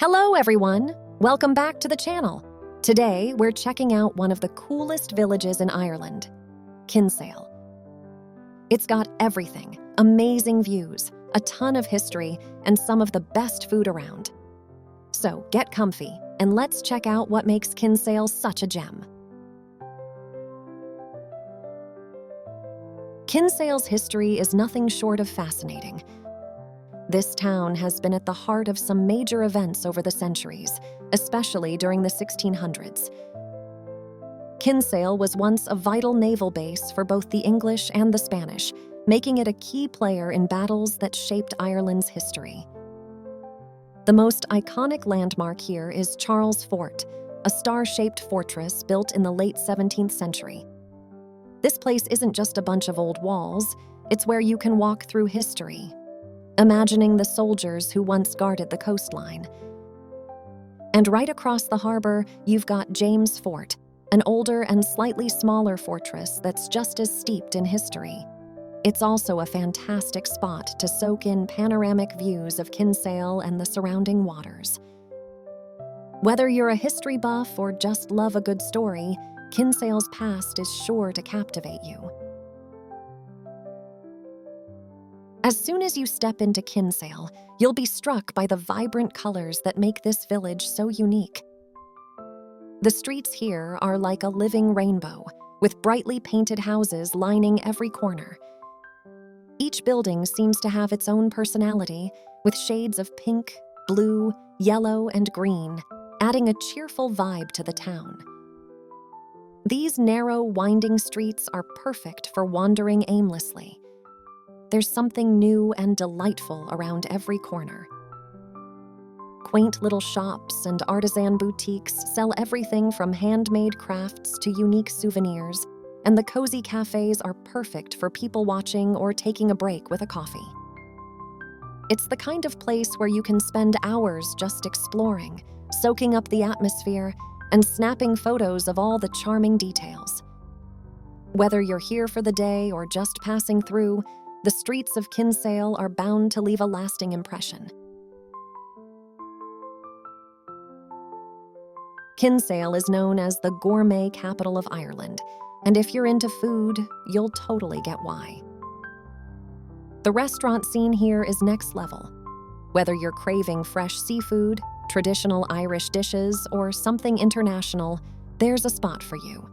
Hello everyone! Welcome back to the channel. Today we're checking out one of the coolest villages in Ireland, Kinsale. It's got everything, amazing views, a ton of history, and some of the best food around. So get comfy and let's check out what makes Kinsale such a gem. Kinsale's history is nothing short of fascinating. This town has been at the heart of some major events over the centuries, especially during the 1600s. Kinsale was once a vital naval base for both the English and the Spanish, making it a key player in battles that shaped Ireland's history. The most iconic landmark here is Charles Fort, a star-shaped fortress built in the late 17th century. This place isn't just a bunch of old walls, it's where you can walk through history, imagining the soldiers who once guarded the coastline. And right across the harbor, you've got James Fort, an older and slightly smaller fortress that's just as steeped in history. It's also a fantastic spot to soak in panoramic views of Kinsale and the surrounding waters. Whether you're a history buff or just love a good story, Kinsale's past is sure to captivate you. As soon as you step into Kinsale, you'll be struck by the vibrant colors that make this village so unique. The streets here are like a living rainbow, with brightly painted houses lining every corner. Each building seems to have its own personality, with shades of pink, blue, yellow, and green, adding a cheerful vibe to the town. These narrow, winding streets are perfect for wandering aimlessly. There's something new and delightful around every corner. Quaint little shops and artisan boutiques sell everything from handmade crafts to unique souvenirs, and the cozy cafes are perfect for people watching or taking a break with a coffee. It's the kind of place where you can spend hours just exploring, soaking up the atmosphere, and snapping photos of all the charming details. Whether you're here for the day or just passing through, the streets of Kinsale are bound to leave a lasting impression. Kinsale is known as the gourmet capital of Ireland, and if you're into food, you'll totally get why. The restaurant scene here is next level. Whether you're craving fresh seafood, traditional Irish dishes, or something international, there's a spot for you.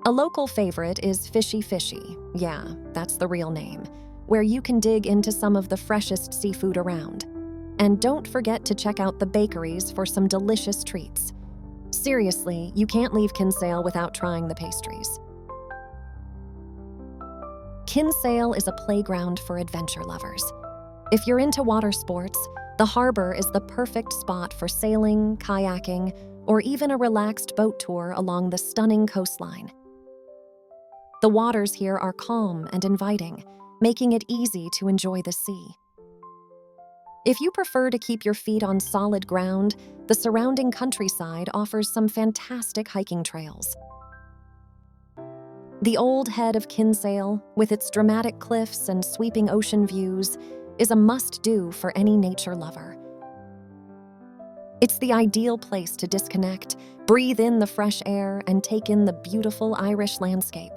A local favorite is Fishy Fishy, yeah, that's the real name, where you can dig into some of the freshest seafood around. And don't forget to check out the bakeries for some delicious treats. Seriously, you can't leave Kinsale without trying the pastries. Kinsale is a playground for adventure lovers. If you're into water sports, the harbor is the perfect spot for sailing, kayaking, or even a relaxed boat tour along the stunning coastline. The waters here are calm and inviting, making it easy to enjoy the sea. If you prefer to keep your feet on solid ground, the surrounding countryside offers some fantastic hiking trails. The old head of Kinsale, with its dramatic cliffs and sweeping ocean views, is a must-do for any nature lover. It's the ideal place to disconnect, breathe in the fresh air, and take in the beautiful Irish landscape.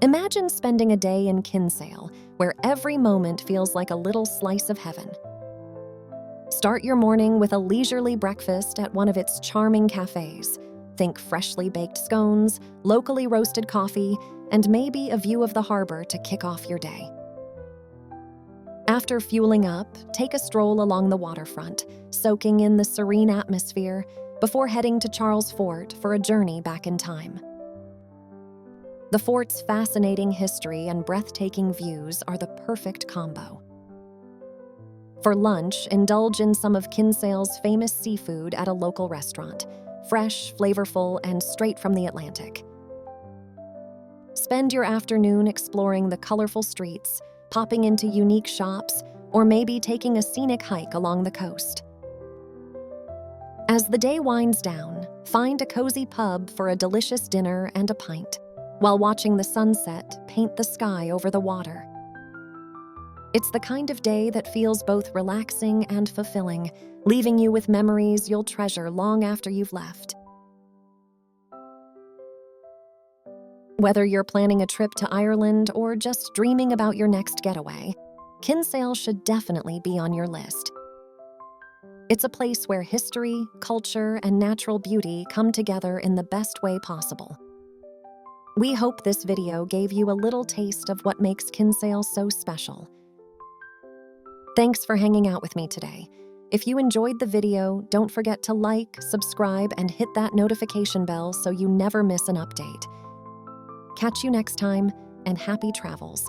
Imagine spending a day in Kinsale, where every moment feels like a little slice of heaven. Start your morning with a leisurely breakfast at one of its charming cafes. Think freshly baked scones, locally roasted coffee, and maybe a view of the harbor to kick off your day. After fueling up, take a stroll along the waterfront, soaking in the serene atmosphere before heading to Charles Fort for a journey back in time. The fort's fascinating history and breathtaking views are the perfect combo. For lunch, indulge in some of Kinsale's famous seafood at a local restaurant, fresh, flavorful, and straight from the Atlantic. Spend your afternoon exploring the colorful streets, popping into unique shops, or maybe taking a scenic hike along the coast. As the day winds down, find a cozy pub for a delicious dinner and a pint, while watching the sunset paint the sky over the water. It's the kind of day that feels both relaxing and fulfilling, leaving you with memories you'll treasure long after you've left. Whether you're planning a trip to Ireland or just dreaming about your next getaway, Kinsale should definitely be on your list. It's a place where history, culture, and natural beauty come together in the best way possible. We hope this video gave you a little taste of what makes Kinsale so special. Thanks for hanging out with me today. If you enjoyed the video, don't forget to like, subscribe, and hit that notification bell so you never miss an update. Catch you next time, and happy travels.